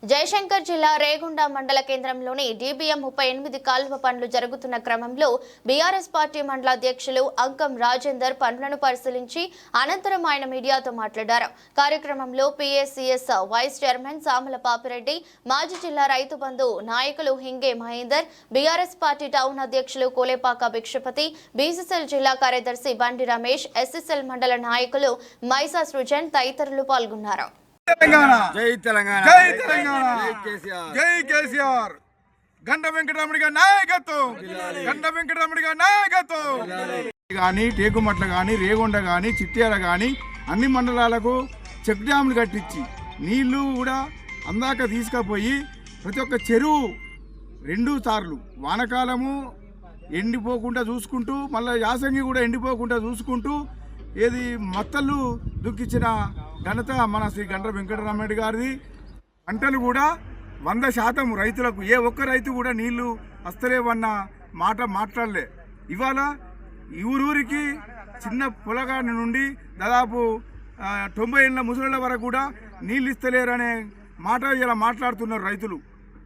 జయశంకర్ జిల్లా రేగొండ మండల కేంద్రంలోని DBM 38 కాల్వ పనులు జరుగుతున్న క్రమంలో బీఆర్ఎస్ పార్టీ మండల అధ్యక్షులు అంకం రాజేందర్ పనులను పరిశీలించి అనంతరం ఆయన మీడియాతో మాట్లాడారు. కార్యక్రమంలో PACS vice chairman Samala Papireddy, మాజీ జిల్లా రైతు బంధు నాయకులు హింగే మహేందర్, బీఆర్ఎస్ పార్టీ టౌన్ అధ్యక్షులు కోలేపాక భిక్షపతి, BCCL జిల్లా కార్యదర్శి బండి రమేష్, SSL మండల నాయకులు మైసా సృజన్ తదితరులు పాల్గొన్నారు. తెలంగాణ జై తెలంగాణ జై తెలంగాణ జై కేసీఆర్ జై కేసీఆర్ గంట వెంకటరమణ గారి నాయకత్వం గంట వెంకటరమణ గారి నాయకత్వం కానీ టేకుమట్ల కానీ రేగొండ కానీ చిట్యాల కానీ అన్ని మండలాలకు చెక్ డ్యాములు కట్టించి నీళ్లు కూడా అందాక తీసుకుపోయి ప్రతి ఒక్క చెరువు 2 సార్లు వానకాలము ఎండిపోకుండా చూసుకుంటూ మళ్ళీ యాసంగి కూడా ఎండిపోకుండా చూసుకుంటూ ఏది మత్తళ్ళు దుక్కించిన ఘనత మన శ్రీ గండ్ర వెంకటరమణ గారిది. పంటలు కూడా 100% రైతులకు ఏ ఒక్క రైతు కూడా నీళ్లు వస్తలేవన్న మాట మాట్లాడలే. ఇవాళ ఊరూరికి చిన్న పొలగాని నుండి దాదాపు 90 ఏళ్ళ ముసలిళ్ళ వరకు కూడా నీళ్ళు ఇస్తలేరనే మాట ఇలా మాట్లాడుతున్నారు రైతులు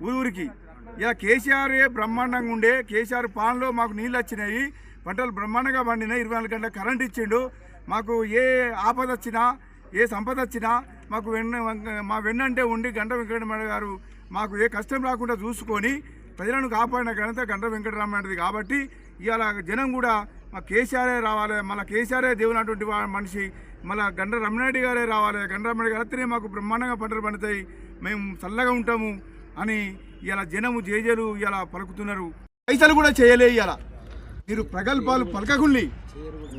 ఊరూరికి. ఇలా కేసీఆర్ బ్రహ్మాండంగా ఉండే కేసీఆర్ పాలనలో మాకు నీళ్ళు వచ్చినాయి, పంటలు బ్రహ్మాండంగా పండినాయి, 24 గంటల కరెంట్ ఇచ్చిండు. మాకు ఏ ఆపద వచ్చినా ఏ సంపద వచ్చినా మాకు మా వెన్నంటే ఉండి గంట వెంకటరమణ గారు మాకు ఏ కష్టం రాకుండా చూసుకొని ప్రజలను కాపాడిన ఘనత గంట వెంకటరమణది. కాబట్టి ఇవాళ జనం కూడా మా కేసీఆరే రావాలి, మన కేసీఆరే దేవునటువంటి మనిషి, మళ్ళీ గంట రమణారెడ్డి గారే రావాలి, గంట రమణ గారితోనే మాకు బ్రహ్మాండంగా పంటలు పండుతాయి, మేము చల్లగా ఉంటాము అని ఇలా జనము జేజలు ఇలా పలుకుతున్నారు. పైసలు కూడా చేయలే. ఇలా మీరు ప్రగల్భాలు పలకకుండి,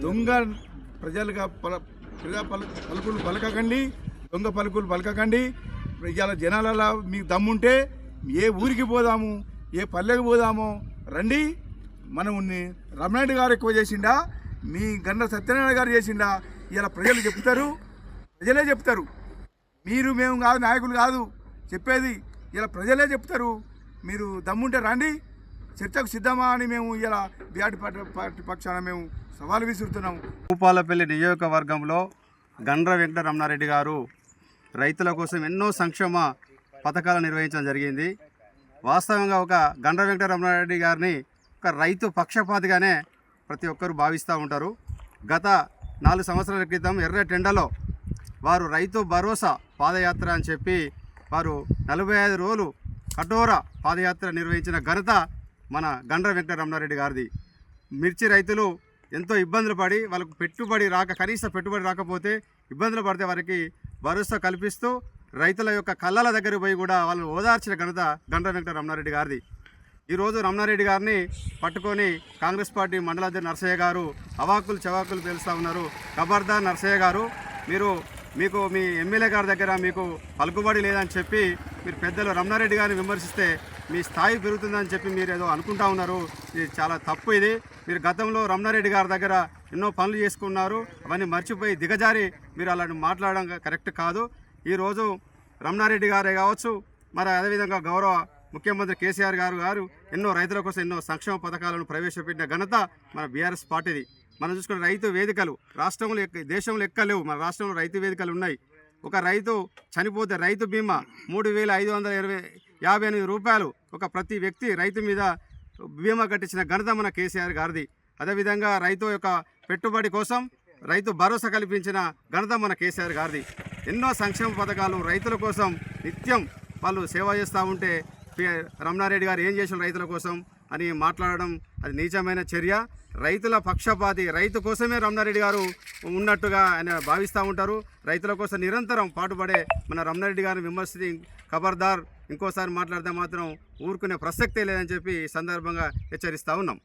దొంగ ప్రజలుగా పలుకులు పలకకండి, దొంగ పలుకులు పలకకండి. ఇవాళ జనాలలో మీకు దమ్ముంటే ఏ ఊరికి పోదాము, ఏ పల్లెకి పోదామో రండి. మనం రమణారెడ్డి గారు ఎక్కువ చేసిండా, మీ గండ్ర సత్యనారాయణ గారు చేసిండా, ఇలా ప్రజలు చెప్తారు, ప్రజలే చెప్తారు. మీరు మేము కాదు, నాయకులు కాదు చెప్పేది, ఇలా ప్రజలే చెప్తారు. మీరు దమ్ముంటే రండి, చర్చకు సిద్ధమా అని మేము ఇలా బీఆర్టీ పార్టీ పక్షాన మేము సవాలు విసురుతున్నాం. భూపాలపల్లి నియోజకవర్గంలో గండ్ర వెంకటరమణారెడ్డి గారు రైతుల కోసం ఎన్నో సంక్షేమ పథకాలు నిర్వహించడం జరిగింది. వాస్తవంగా ఒక గండ్ర వెంకటరమణారెడ్డి గారిని ఒక రైతు పక్షపాతిగానే ప్రతి ఒక్కరు భావిస్తూ ఉంటారు. గత 4 సంవత్సరాల క్రితం ఎర్రటెండలో వారు రైతు భరోసా పాదయాత్ర అని చెప్పి వారు 45 రోజులు కఠోర పాదయాత్ర నిర్వహించిన ఘనత మన గండ్ర వెంకటరమణారెడ్డి గారిది. మిర్చి రైతులు ఎంతో ఇబ్బందులు పడి వాళ్ళకు కనీస పెట్టుబడి రాకపోతే ఇబ్బందులు పడితే వారికి భరోసా కల్పిస్తూ రైతుల యొక్క కళ్ళల దగ్గర పోయి కూడా వాళ్ళని ఓదార్చిన ఘనత గండ్ర వెంకటరమణారెడ్డి గారిది. ఈరోజు రమణారెడ్డి గారిని పట్టుకొని కాంగ్రెస్ పార్టీ మండలాధ్యక్షుడు నర్సయ్య గారు అవాకులు చవాకులు పేలుస్తూ ఉన్నారు. ఖబర్దార్ నర్సయ్య గారు, మీకు మీ ఎమ్మెల్యే గారి దగ్గర మీకు పలుకుబడి లేదని చెప్పి మీరు పెద్దలు రమణారెడ్డి గారిని విమర్శిస్తే మీ స్థాయి పెరుగుతుందని చెప్పి మీరు ఏదో అనుకుంటా ఉన్నారు. ఇది చాలా తప్పు. ఇది మీరు గతంలో రమణారెడ్డి గారి దగ్గర ఎన్నో పనులు చేసుకున్నారు, అవన్నీ మర్చిపోయి దిగజారి మీరు అలాంటి మాట్లాడడం కరెక్ట్ కాదు. ఈరోజు రమణారెడ్డి గారే కావచ్చు, మరి అదేవిధంగా గౌరవ ముఖ్యమంత్రి కేసీఆర్ గారు ఎన్నో రైతుల కోసం ఎన్నో సంక్షేమ పథకాలను ప్రవేశపెట్టిన ఘనత మన బీఆర్ఎస్ పార్టీది. మనం చూసుకున్న రైతు వేదికలు రాష్ట్రంలో దేశంలో ఎక్కలేవు, మన రాష్ట్రంలో రైతు వేదికలు ఉన్నాయి. ఒక రైతు చనిపోతే రైతు బీమా 3,558 రూపాయలు ఒక ప్రతి వ్యక్తి రైతు మీద బీమా కట్టించిన ఘనత మన కేసీఆర్ గారిది. అదేవిధంగా రైతు యొక్క పెట్టుబడి కోసం రైతు భరోసా కల్పించిన ఘనత మన కేసీఆర్ గారిది. ఎన్నో సంక్షేమ పథకాలు రైతుల కోసం నిత్యం వాళ్ళు సేవ చేస్తూ ఉంటే రమణారెడ్డి గారు ఏం చేసిన రైతుల కోసం అని మాట్లాడడం అది నీచమైన చర్య. రైతుల పక్షపాతి, రైతు కోసమే రమణారెడ్డి గారు ఉన్నట్టుగా ఆయన భావిస్తూ ఉంటారు. రైతుల కోసం నిరంతరం పాటుపడే మన రమణారెడ్డి గారిని విమర్శించి ఖబర్దార్ ఇంకోసారి మాట్లాడితే మాత్రం ఊరుకునే ప్రసక్తే లేదని చెప్పి ఈ సందర్భంగా హెచ్చరిస్తూ ఉన్నాం.